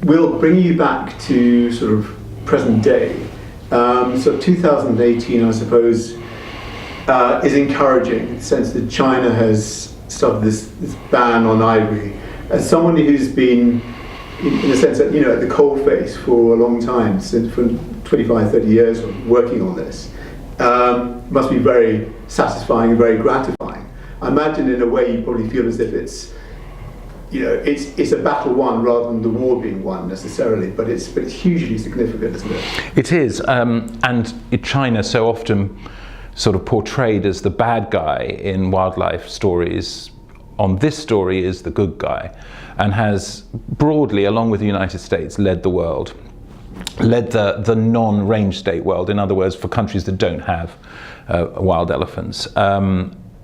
We'll bring you back to sort of present day. So 2018, I suppose, is encouraging in the sense that China has started this ban on ivory. As someone who's been, in a sense, at the coalface for a long time, since for 25, 30 years working on this, must be very satisfying and very gratifying. I imagine in a way you probably feel as if it's a battle won rather than the war being won necessarily, but it's hugely significant, isn't it? It is, and China so often sort of portrayed as the bad guy in wildlife stories. On this story is the good guy, and has broadly, along with the United States, led the world, led the non-range state world. In other words, for countries that don't have wild elephants.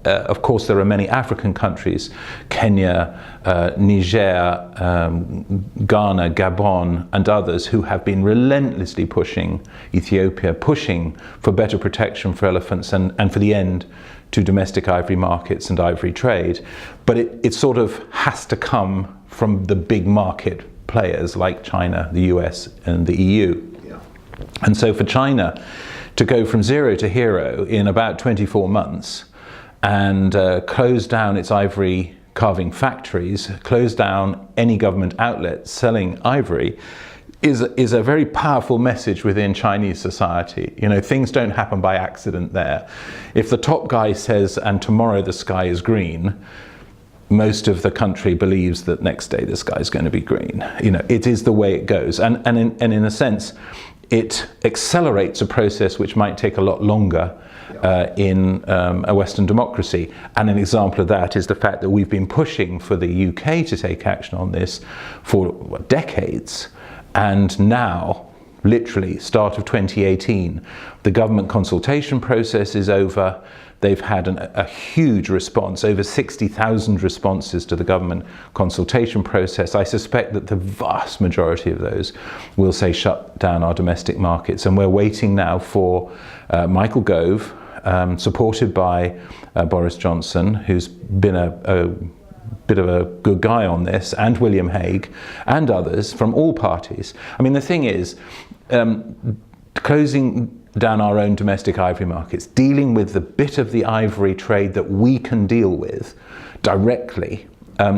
Of course, there are many African countries, Kenya, Niger, Ghana, Gabon, and others who have been relentlessly pushing Ethiopia, pushing for better protection for elephants and for the end to domestic ivory markets and ivory trade. But it sort of has to come from the big market players like China, the US, and the EU. Yeah. And so for China to go from zero to hero in about 24 months, and close down its ivory carving factories, close down any government outlet selling ivory, is a very powerful message within Chinese society. Things don't happen by accident there. If the top guy says, and tomorrow the sky is green, most of the country believes that next day the sky is going to be green. It is the way it goes. And in a sense, it accelerates a process which might take a lot longer in a Western democracy. And an example of that is the fact that we've been pushing for the UK to take action on this for decades. And now, literally, start of 2018, the government consultation process is over. They've had a huge response, over 60,000 responses to the government consultation process. I suspect that the vast majority of those will say shut down our domestic markets. And we're waiting now for Michael Gove, supported by Boris Johnson, who's been a bit of a good guy on this, and William Hague, and others from all parties. I mean, the thing is, closing down our own domestic ivory markets, dealing with the bit of the ivory trade that we can deal with directly,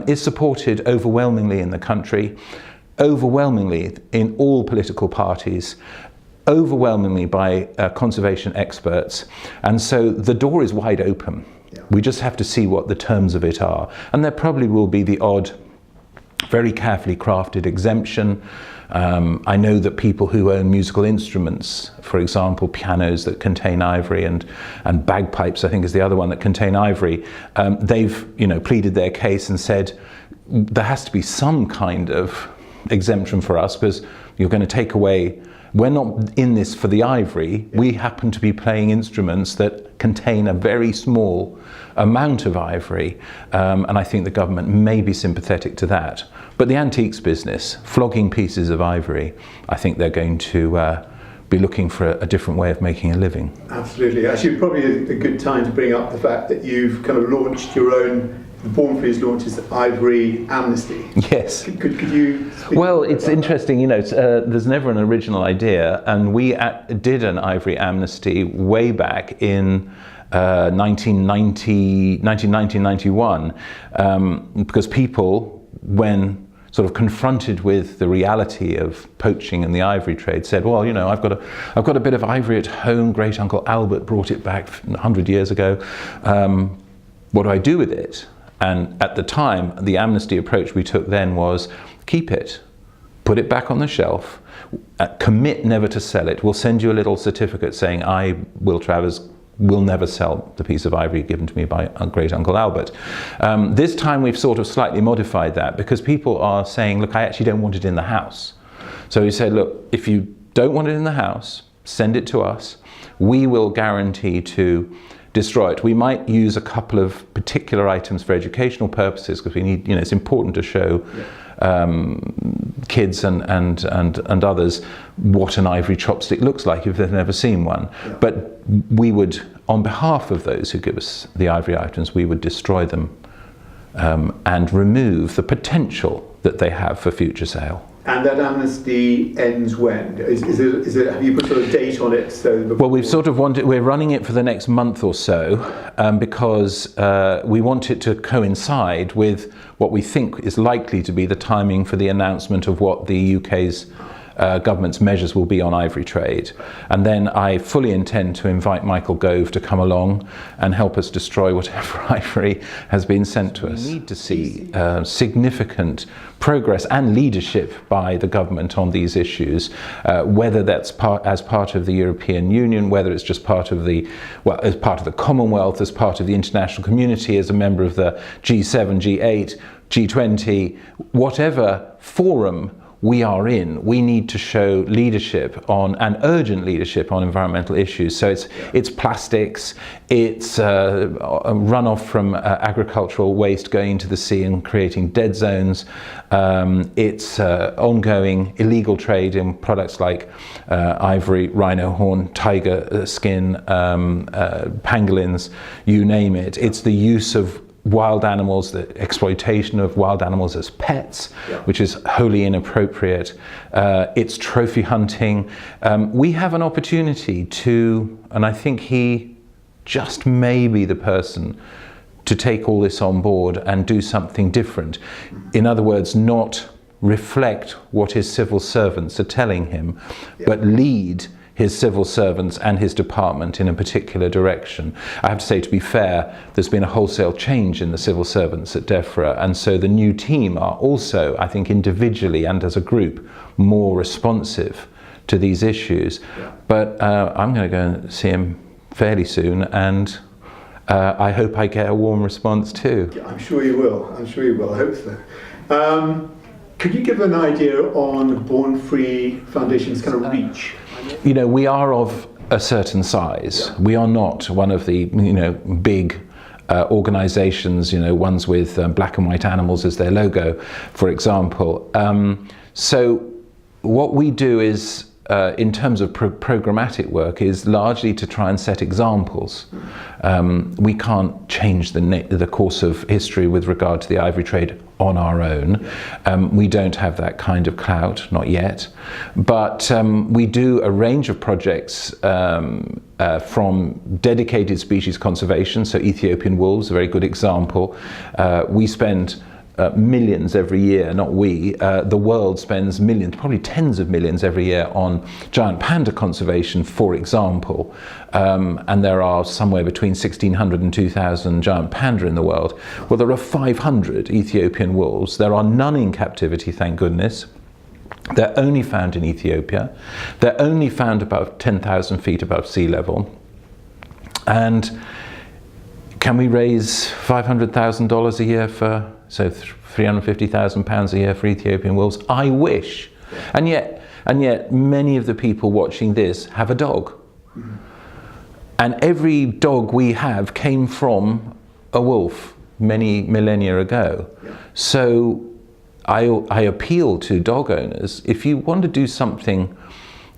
is supported overwhelmingly in the country, overwhelmingly in all political parties, overwhelmingly by conservation experts. And so the door is wide open. Yeah. We just have to see what the terms of it are. And there probably will be the odd, very carefully crafted exemption. I know that people who own musical instruments, for example, pianos that contain ivory and bagpipes, I think is the other one that contain ivory, they've pleaded their case and said there has to be some kind of exemption for us because you're going to take away. We're not in this for the ivory. Yeah. We happen to be playing instruments that contain a very small amount of ivory, and I think the government may be sympathetic to that. But the antiques business, flogging pieces of ivory, I think they're going to be looking for a different way of making a living. Absolutely. Actually, probably a good time to bring up the fact that you've kind of launched your own. The Born Freeze launches Ivory Amnesty. Yes. Could you speak Well, it's interesting, there's never an original idea, and we did an Ivory Amnesty way back in 1991, because people, when sort of confronted with the reality of poaching and the ivory trade, said, well, I've got a bit of ivory at home, great uncle Albert brought it back 100 years ago, what do I do with it? And at the time, the amnesty approach we took then was keep it, put it back on the shelf, commit never to sell it. We'll send you a little certificate saying I, Will Travers, will never sell the piece of ivory given to me by great uncle Albert. This time we've sort of slightly modified that because people are saying, look, I actually don't want it in the house. So we said, look, if you don't want it in the house, send it to us. We will guarantee to destroy it. We might use a couple of particular items for educational purposes because we need, it's important to show kids and others what an ivory chopstick looks like if they've never seen one. Yeah. But we would, on behalf of those who give us the ivory items, we would destroy them and remove the potential that they have for future sale. And that amnesty ends when? Is it, have you put sort of date on it? Well, we're running it for the next month or so, because we want it to coincide with what we think is likely to be the timing for the announcement of what the UK's government's measures will be on ivory trade. And then I fully intend to invite Michael Gove to come along and help us destroy whatever ivory has been sent to us. We need to see significant progress and leadership by the government on these issues, whether that's as part of the European Union, whether it's just part of as part of the Commonwealth, as part of the international community, as a member of the G7, G8, G20, whatever forum we are in, we need to show leadership on, and urgent leadership on, environmental issues. So it's plastics, it's a runoff from agricultural waste going into the sea and creating dead zones, it's ongoing illegal trade in products like ivory, rhino horn, tiger skin, pangolins, you name it. It's the use of wild animals, the exploitation of wild animals as pets, which is wholly inappropriate. It's trophy hunting. We have an opportunity to, and I think he just may be the person to take all this on board and do something different. In other words, not reflect what his civil servants are telling him, but lead his civil servants and his department in a particular direction. I have to say, to be fair, there's been a wholesale change in the civil servants at DEFRA, and so the new team are also, I think, individually and as a group, more responsive to these issues. But I'm going to go and see him fairly soon, and I hope I get a warm response too. I'm sure you will. I'm sure you will. I hope so. Could you give an idea on Born Free Foundation's kind of reach? You know, we are of a certain size. We are not one of the, big organizations, ones with black and white animals as their logo, for example. So what we do is, in terms of programmatic work, is largely to try and set examples. We can't change the course of history with regard to the ivory trade on our own. We don't have that kind of clout, not yet. But we do a range of projects from dedicated species conservation, so Ethiopian wolves, a very good example. We spend millions every year, not we, the world spends millions, probably tens of millions every year on giant panda conservation, for example. And there are somewhere between 1,600 and 2,000 giant panda in the world. Well, there are 500 Ethiopian wolves. There are none in captivity, thank goodness. They're only found in Ethiopia. They're only found about 10,000 feet above sea level. And can we raise $500,000 a year for, so £350,000 a year for Ethiopian wolves? I wish. And yet many of the people watching this have a dog. And every dog we have came from a wolf many millennia ago. So I appeal to dog owners, if you want to do something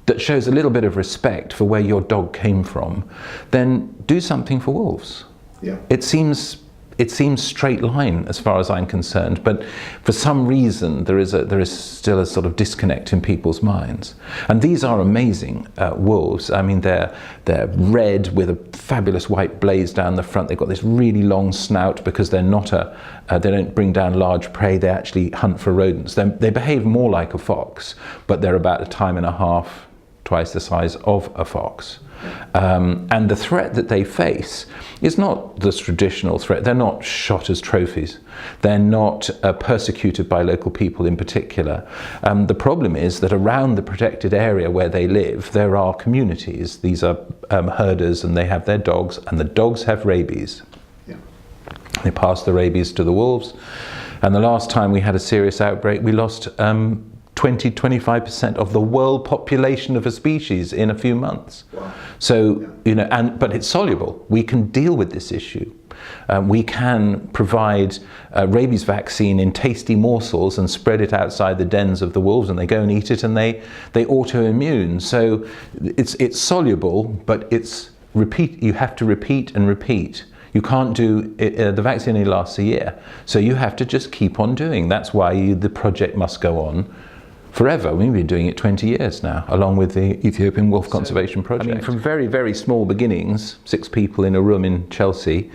that shows a little bit of respect for where your dog came from, then do something for wolves. It seems straight line as far as I'm concerned, but for some reason there is still a sort of disconnect in people's minds. And these are amazing wolves. I mean, they're red with a fabulous white blaze down the front. They've got this really long snout because they're not they don't bring down large prey. They actually hunt for rodents. They behave more like a fox, but they're about a time and a half, twice the size of a fox. And the threat that they face is not the traditional threat. They're not shot as trophies. They're not persecuted by local people in particular. The problem is that around the protected area where they live, there are communities. These are herders, and they have their dogs, and the dogs have rabies. They pass the rabies to the wolves. And the last time we had a serious outbreak, we lost 20-25% of the world population of a species in a few months. So, but it's soluble. We can deal with this issue. We can provide a rabies vaccine in tasty morsels and spread it outside the dens of the wolves, and they go and eat it, and they auto-immune. So it's soluble, but you have to repeat and repeat. You can't do it, the vaccine only lasts a year, so you have to just keep on doing. That's why the project must go on forever. We've been doing it 20 years now, along with the Ethiopian Wolf Conservation Project. I mean, from very, very small beginnings, 6 people in a room in Chelsea,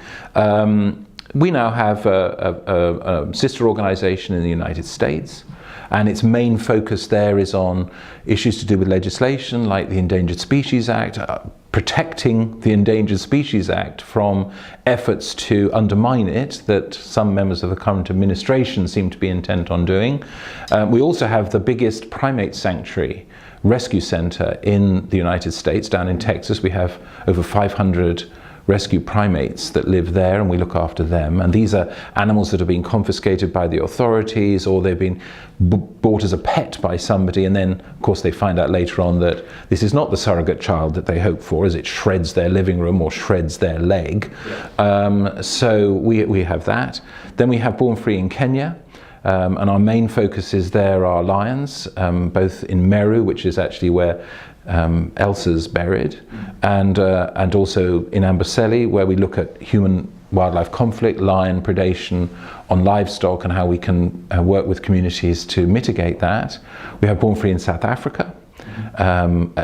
we now have a sister organisation in the United States, and its main focus there is on issues to do with legislation like the Endangered Species Act, protecting the Endangered Species Act from efforts to undermine it that some members of the current administration seem to be intent on doing. We also have the biggest primate sanctuary rescue centre in the United States, down in Texas. We have over 500 rescue primates that live there, and we look after them. And these are animals that have been confiscated by the authorities, or they've been bought as a pet by somebody, and then of course they find out later on that this is not the surrogate child that they hope for, as it shreds their living room or shreds their leg. So we have that. Then we have Born Free in Kenya. And our main focuses there are lions, both in Meru, which is actually where Elsa's buried, and also in Amboseli, where we look at human-wildlife conflict, lion predation on livestock, and how we can work with communities to mitigate that. We have Born Free in South Africa,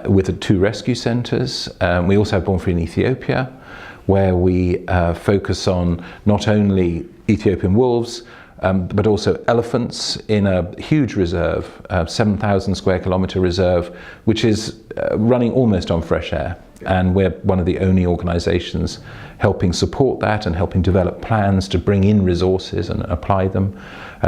with the 2 rescue centres. We also have Born Free in Ethiopia, where we focus on not only Ethiopian wolves, but also elephants in a huge reserve, 7,000 square kilometre reserve, which is running almost on fresh air. And we're one of the only organisations helping support that and helping develop plans to bring in resources and apply them.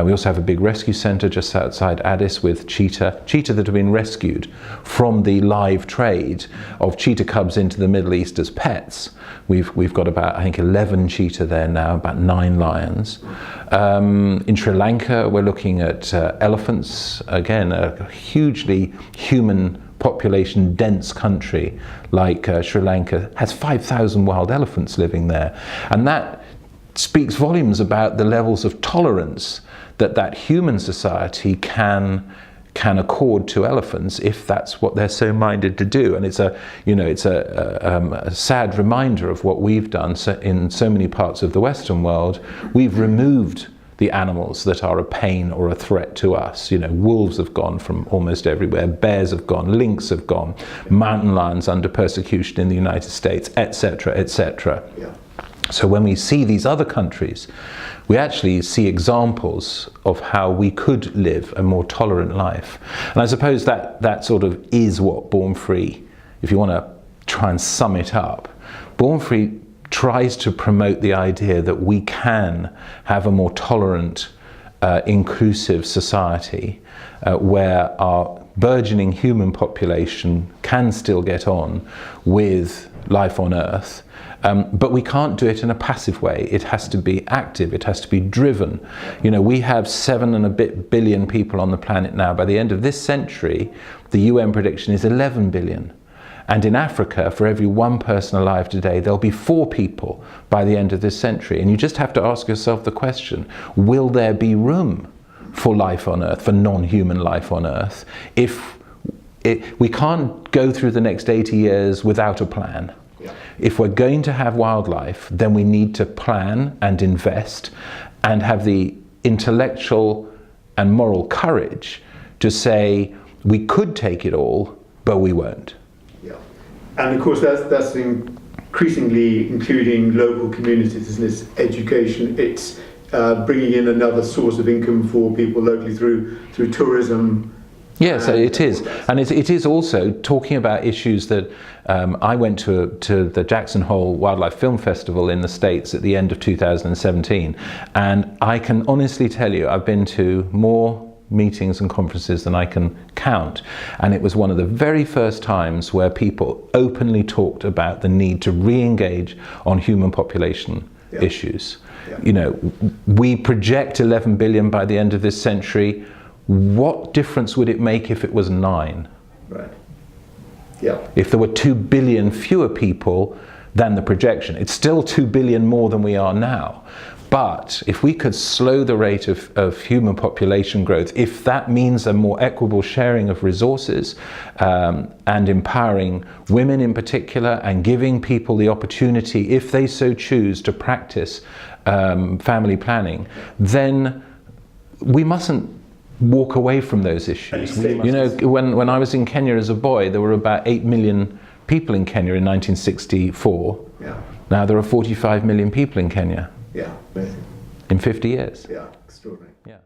We also have a big rescue centre just outside Addis with cheetah that have been rescued from the live trade of cheetah cubs into the Middle East as pets. We've got about, I think, 11 cheetah there now, about 9 lions. In Sri Lanka, we're looking at elephants, again, a hugely human population dense country like Sri Lanka has 5,000 wild elephants living there, and that speaks volumes about the levels of tolerance that human society can accord to elephants, if that's what they're so minded to do. And it's a sad reminder of what we've done in so many parts of the Western world. We've removed the animals that are a pain or a threat to us. Wolves have gone from almost everywhere, bears have gone, lynx have gone, mountain lions under persecution in the United States, etc., etc. So when we see these other countries, we actually see examples of how we could live a more tolerant life. And I suppose that sort of is what Born Free, if you want to try and sum it up, Born Free tries to promote the idea that we can have a more tolerant, inclusive society where our burgeoning human population can still get on with life on Earth, but we can't do it in a passive way. It has to be active, it has to be driven. We have 7 and a bit billion people on the planet now. By the end of this century, the UN prediction is 11 billion. And in Africa, for every 1 person alive today, there'll be 4 people by the end of this century. And you just have to ask yourself the question, will there be room for life on Earth, for non-human life on Earth, if we can't go through the next 80 years without a plan? If we're going to have wildlife, then we need to plan and invest and have the intellectual and moral courage to say, we could take it all, but we won't. And of course that's increasingly including local communities, isn't it? Education, it's bringing in another source of income for people locally through tourism. Yes, it is. And it is also talking about issues that I went to the Jackson Hole Wildlife Film Festival in the States at the end of 2017. And I can honestly tell you, I've been to more meetings and conferences than I can count. And it was one of the very first times where people openly talked about the need to re-engage on human population issues. We project 11 billion by the end of this century. What difference would it make if it was 9? Right. If there were 2 billion fewer people than the projection, it's still 2 billion more than we are now. But if we could slow the rate of human population growth, if that means a more equitable sharing of resources and empowering women in particular, and giving people the opportunity, if they so choose, to practice family planning, then we mustn't walk away from those issues. You know, when I was in Kenya as a boy, there were about 8 million people in Kenya in 1964. Yeah. Now there are 45 million people in Kenya. Yeah, amazing. In 50 years. Yeah, extraordinary. Yeah.